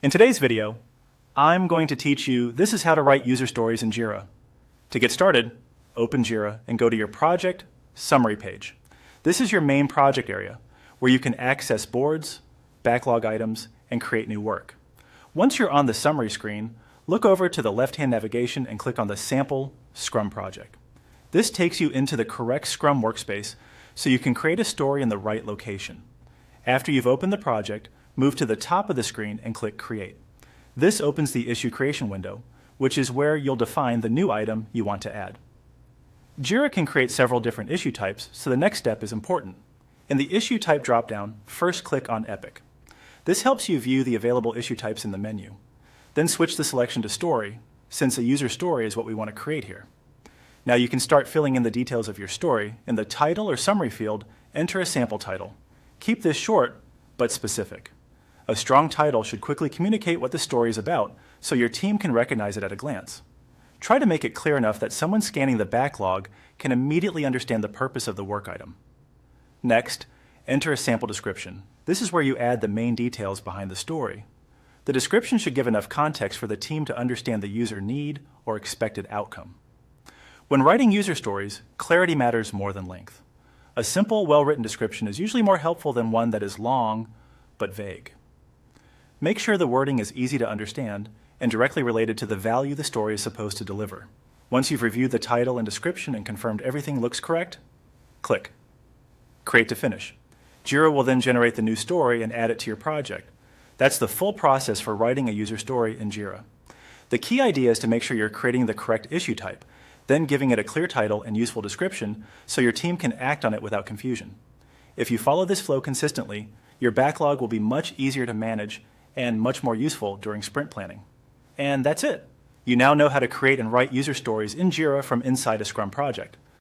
In today's video, I'm going to teach you this is how to write user stories in Jira. To get started, open Jira and go to your project summary page. This is your main project area where you can access boards, backlog items, and create new work. Once you're on the summary screen, look over to the left-hand navigation and click on the sample Scrum project. This takes you into the correct Scrum workspace so you can create a story in the right location. After you've opened the project, move to the top of the screen and click Create. This opens the issue creation window, which is where you'll define the new item you want to add. Jira can create several different issue types, so the next step is important. In the Issue Type dropdown, first click on Epic. This helps you view the available issue types in the menu. Then switch the selection to Story, since a user story is what we want to create here. Now you can start filling in the details of your story. In the title or summary field, enter a sample title. Keep this short, but specific. A strong title should quickly communicate what the story is about, so your team can recognize it at a glance. Try to make it clear enough that someone scanning the backlog can immediately understand the purpose of the work item. Next, enter a sample description. This is where you add the main details behind the story. The description should give enough context for the team to understand the user need or expected outcome. When writing user stories, clarity matters more than length. A simple, well-written description is usually more helpful than one that is long but vague. Make sure the wording is easy to understand and directly related to the value the story is supposed to deliver. Once you've reviewed the title and description and confirmed everything looks correct, click Create to finish. Jira will then generate the new story and add it to your project. That's the full process for writing a user story in Jira. The key idea is to make sure you're creating the correct issue type, then giving it a clear title and useful description so your team can act on it without confusion. If you follow this flow consistently, your backlog will be much easier to manage and much more useful during sprint planning. And that's it. You now know how to create and write user stories in Jira from inside a Scrum project.